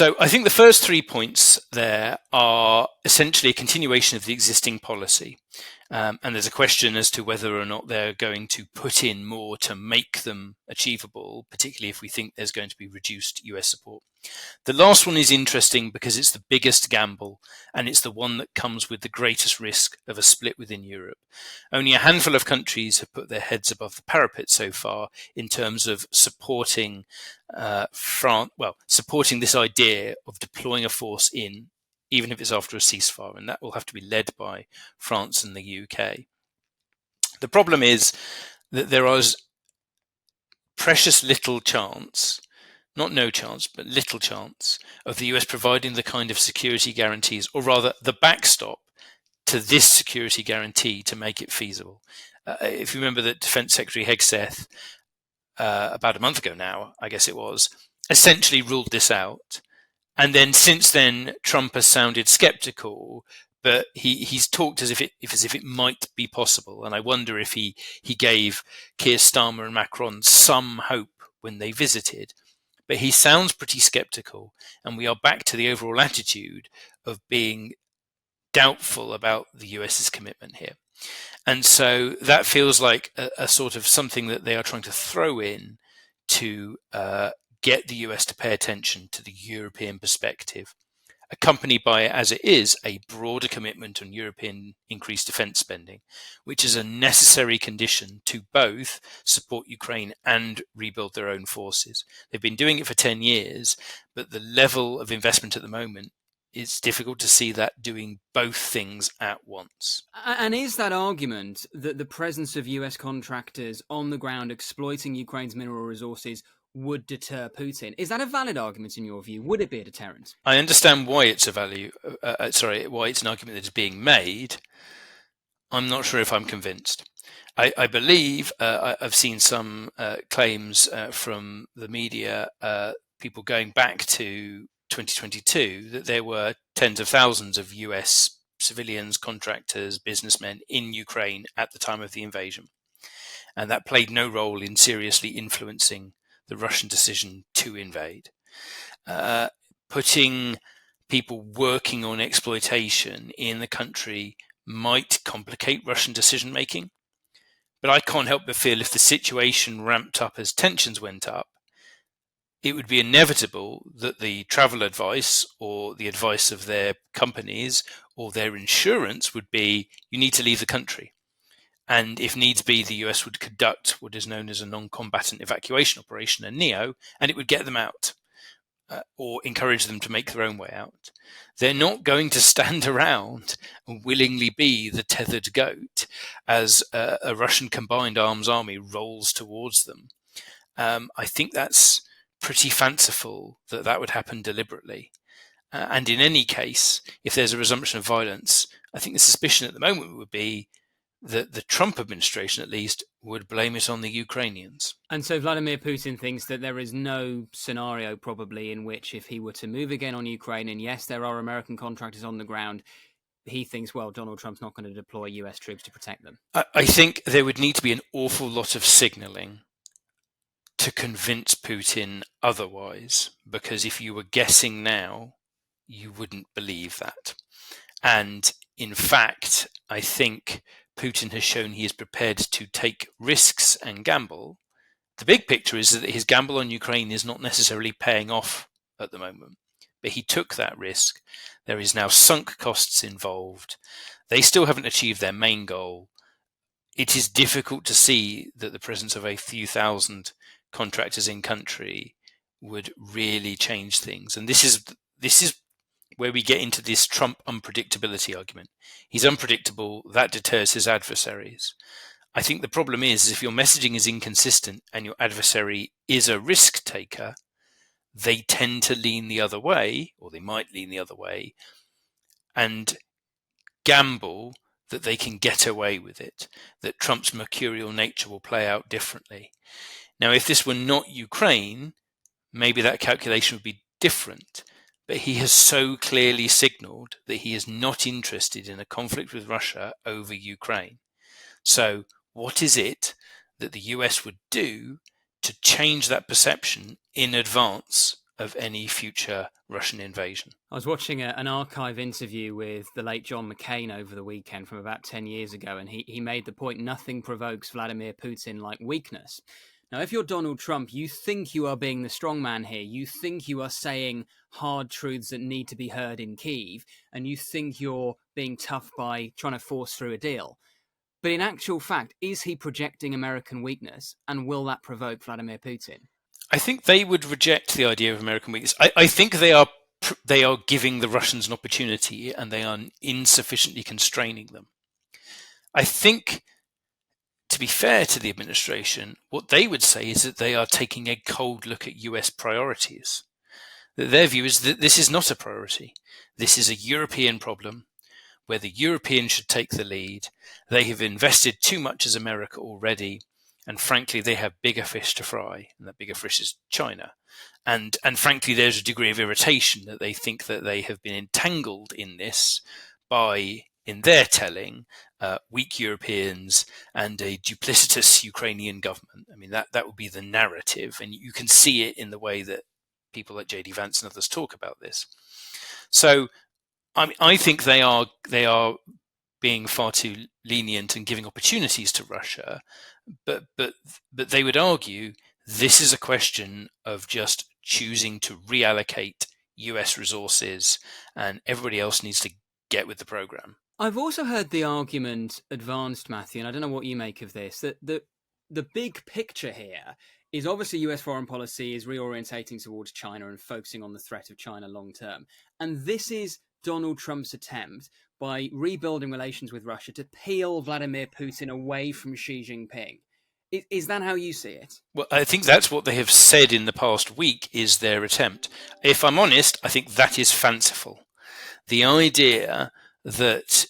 So I think the first 3 points there are essentially a continuation of the existing policy. And there's a question as to whether or not they're going to put in more to make them achievable, particularly if we think there's going to be reduced US support. The last one is interesting because it's the biggest gamble, and it's the one that comes with the greatest risk of a split within Europe. Only a handful of countries have put their heads above the parapet so far in terms of supporting supporting this idea of deploying a force in, even if it's after a ceasefire, and that will have to be led by France and the UK. The problem is that there is precious little chance, not no chance, but little chance, of the US providing the kind of security guarantees, or rather the backstop to this security guarantee to make it feasible. If you remember that Defense Secretary Hegseth, about a month ago now, I guess it was, essentially ruled this out. And then since then, Trump has sounded skeptical, but he's talked as if it might be possible. And I wonder if he gave Keir Starmer and Macron some hope when they visited. But he sounds pretty skeptical, and we are back to the overall attitude of being doubtful about the US's commitment here. And so that feels like a sort of something that they are trying to throw in to get the US to pay attention to the European perspective, accompanied by, as it is, a broader commitment on European increased defence spending, which is a necessary condition to both support Ukraine and rebuild their own forces. They've been doing it for 10 years, but the level of investment at the moment, it's difficult to see that doing both things at once. And is that argument that the presence of US contractors on the ground exploiting Ukraine's mineral resources would deter Putin? Is that a valid argument in your view? Would it be a deterrent? I understand why it's why it's an argument that is being made. I'm not sure if I'm convinced. I believe I've seen some claims from the media, people going back to 2022, that there were tens of thousands of US civilians, contractors, businessmen in Ukraine at the time of the invasion. And that played no role in seriously influencing the Russian decision to invade. Putting people working on exploitation in the country might complicate Russian decision making. But I can't help but feel if the situation ramped up as tensions went up, it would be inevitable that the travel advice or the advice of their companies or their insurance would be, you need to leave the country. And if needs be, the US would conduct what is known as a non-combatant evacuation operation, a NEO, and it would get them out or encourage them to make their own way out. They're not going to stand around and willingly be the tethered goat as a Russian combined arms army rolls towards them. I think that's pretty fanciful that would happen deliberately. And in any case, if there's a resumption of violence, I think the suspicion at the moment would be that the Trump administration, at least, would blame it on the Ukrainians. And so Vladimir Putin thinks that there is no scenario probably in which if he were to move again on Ukraine, and yes, there are American contractors on the ground, he thinks, well, Donald Trump's not going to deploy US troops to protect them. I think there would need to be an awful lot of signalling to convince Putin otherwise, because if you were guessing now, you wouldn't believe that. And in fact, I think Putin has shown he is prepared to take risks and gamble. The big picture is that his gamble on Ukraine is not necessarily paying off at the moment, but he took that risk. There is now sunk costs involved. They still haven't achieved their main goal. It is difficult to see that the presence of a few thousand contractors in country would really change things. And this is where we get into this Trump unpredictability argument. He's unpredictable, that deters his adversaries. I think the problem is if your messaging is inconsistent and your adversary is a risk taker, they tend to lean the other way, or they might lean the other way, and gamble that they can get away with it, that Trump's mercurial nature will play out differently. Now, if this were not Ukraine, maybe that calculation would be different. But he has so clearly signaled that he is not interested in a conflict with Russia over Ukraine. So what is it that the US would do to change that perception in advance of any future Russian invasion. I was watching an archive interview with the late John McCain over the weekend from about 10 years ago, and he made the point nothing provokes Vladimir Putin like weakness. Now, if you're Donald Trump, you think you are being the strong man here. You think you are saying hard truths that need to be heard in Kyiv, and you think you're being tough by trying to force through a deal. But in actual fact, is he projecting American weakness, and will that provoke Vladimir Putin? I think they would reject the idea of American weakness. I think they are giving the Russians an opportunity, and they are insufficiently constraining them. I think, to be fair to the administration, what they would say is that they are taking a cold look at US priorities. Their view is that this is not a priority. This is a European problem where the Europeans should take the lead. They have invested too much as America already, and frankly, they have bigger fish to fry, and that bigger fish is China. And frankly, there's a degree of irritation that they think that they have been entangled in this by, in their telling, weak Europeans and a duplicitous Ukrainian government. I mean, that would be the narrative, and you can see it in the way that people like J.D. Vance and others talk about this. So, I think they are being far too lenient and giving opportunities to Russia, but they would argue this is a question of just choosing to reallocate US resources, and everybody else needs to get with the program. I've also heard the argument advanced, Matthew, and I don't know what you make of this, that the big picture here is obviously US foreign policy is reorientating towards China and focusing on the threat of China long term. And this is Donald Trump's attempt by rebuilding relations with Russia to peel Vladimir Putin away from Xi Jinping. Is that how you see it? Well, I think that's what they have said in the past week is their attempt. If I'm honest, I think that is fanciful. The idea that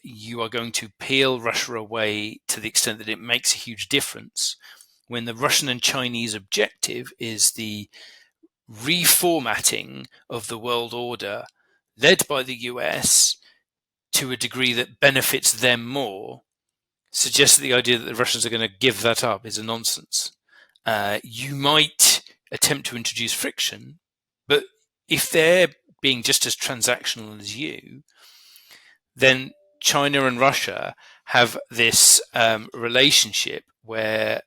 you are going to peel Russia away to the extent that it makes a huge difference when the Russian and Chinese objective is the reformatting of the world order led by the US to a degree that benefits them more, suggests that the idea that the Russians are going to give that up is a nonsense. You might attempt to introduce friction, but if they're being just as transactional as you, then China and Russia have this relationship where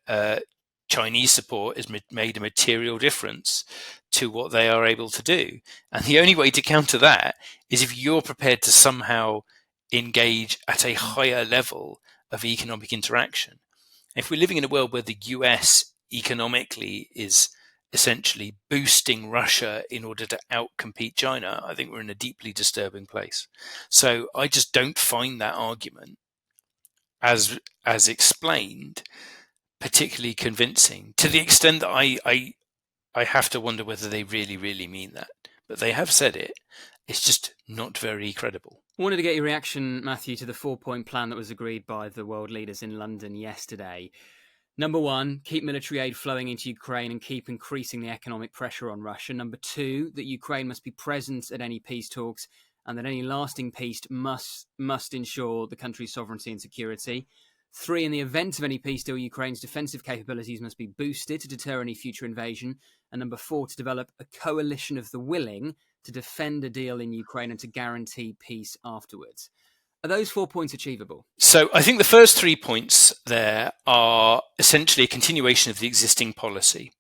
Chinese support has made a material difference to what they are able to do. And the only way to counter that is if you're prepared to somehow engage at a higher level of economic interaction. If we're living in a world where the US economically is essentially boosting Russia in order to outcompete China, I think we're in a deeply disturbing place. So I just don't find that argument, as explained, particularly convincing, to the extent that I have to wonder whether they really, really mean that. But they have said it. It's just not very credible. I wanted to get your reaction, Matthew, to the 4-point plan that was agreed by the world leaders in London yesterday. Number 1, keep military aid flowing into Ukraine and keep increasing the economic pressure on Russia. Number 2, that Ukraine must be present at any peace talks and that any lasting peace must ensure the country's sovereignty and security. 3, in the event of any peace deal, Ukraine's defensive capabilities must be boosted to deter any future invasion. And number 4, to develop a coalition of the willing to defend a deal in Ukraine and to guarantee peace afterwards. Are those 4 points achievable? So I think the first 3 points there are essentially a continuation of the existing policy.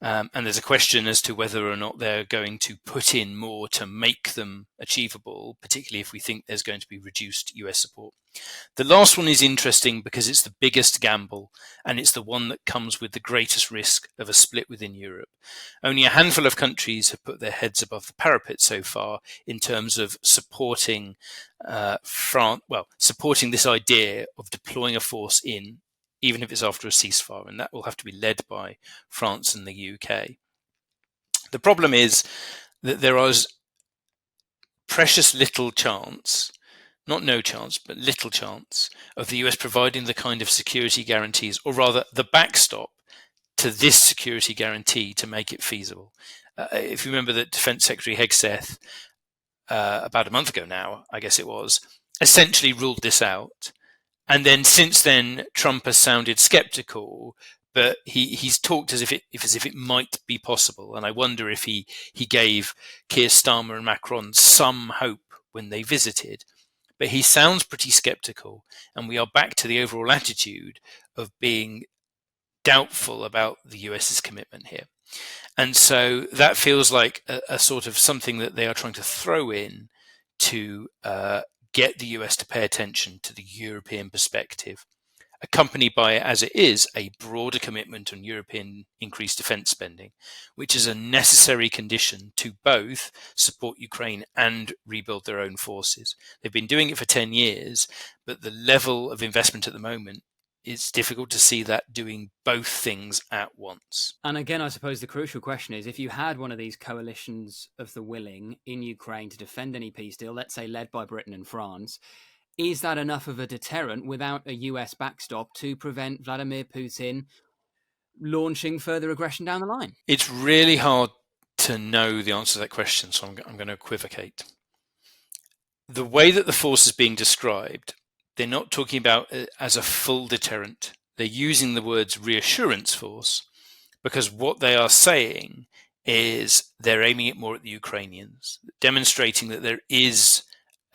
And there's a question as to whether or not they're going to put in more to make them achievable, particularly if we think there's going to be reduced US support. The last one is interesting because it's the biggest gamble, and it's the one that comes with the greatest risk of a split within Europe. Only a handful of countries have put their heads above the parapet so far in terms of supporting supporting this idea of deploying a force in, even if it's after a ceasefire, and that will have to be led by France and the UK. The problem is that there is precious little chance, not no chance, but little chance of the US providing the kind of security guarantees, or rather the backstop to this security guarantee to make it feasible. If you remember that Defense Secretary Hegseth, about a month ago now, I guess it was, essentially ruled this out. And then since then, Trump has sounded skeptical, but he's talked as if it might be possible. And I wonder if he gave Keir Starmer and Macron some hope when they visited. But he sounds pretty skeptical, and we are back to the overall attitude of being doubtful about the US's commitment here. And so that feels like a sort of something that they are trying to throw in to get the US to pay attention to the European perspective, accompanied by, as it is, a broader commitment on European increased defence spending, which is a necessary condition to both support Ukraine and rebuild their own forces. They've been doing it for 10 years, but the level of investment at the moment, it's difficult to see that doing both things at once. And again, I suppose the crucial question is, if you had one of these coalitions of the willing in Ukraine to defend any peace deal, let's say led by Britain and France, is that enough of a deterrent without a US backstop to prevent Vladimir Putin launching further aggression down the line? It's really hard to know the answer to that question, so I'm going to equivocate. The way that the force is being described, they're not talking about it as a full deterrent. They're using the words reassurance force because what they are saying is they're aiming it more at the Ukrainians, demonstrating that there is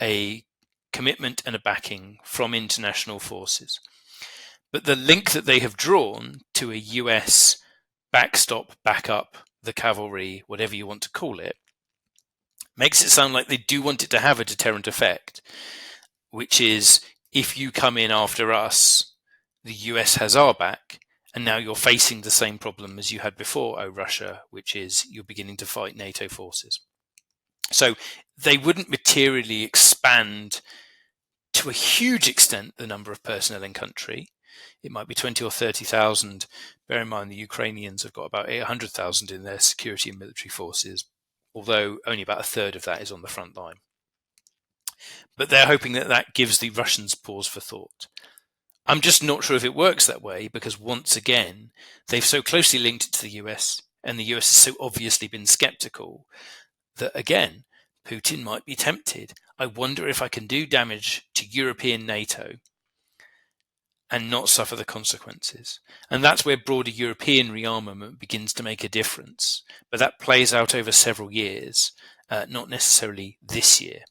a commitment and a backing from international forces. But the link that they have drawn to a US backstop, backup, the cavalry, whatever you want to call it, makes it sound like they do want it to have a deterrent effect, which is, if you come in after us, the US has our back, and now you're facing the same problem as you had before, oh Russia, which is you're beginning to fight NATO forces. So they wouldn't materially expand to a huge extent the number of personnel in country. It might be 20 or 30,000. Bear in mind the Ukrainians have got about 800,000 in their security and military forces, although only about a third of that is on the front line. But they're hoping that that gives the Russians pause for thought. I'm just not sure if it works that way, because once again, they've so closely linked it to the US, and the US has so obviously been skeptical that, again, Putin might be tempted. I wonder if I can do damage to European NATO and not suffer the consequences. And that's where broader European rearmament begins to make a difference. But that plays out over several years, not necessarily this year.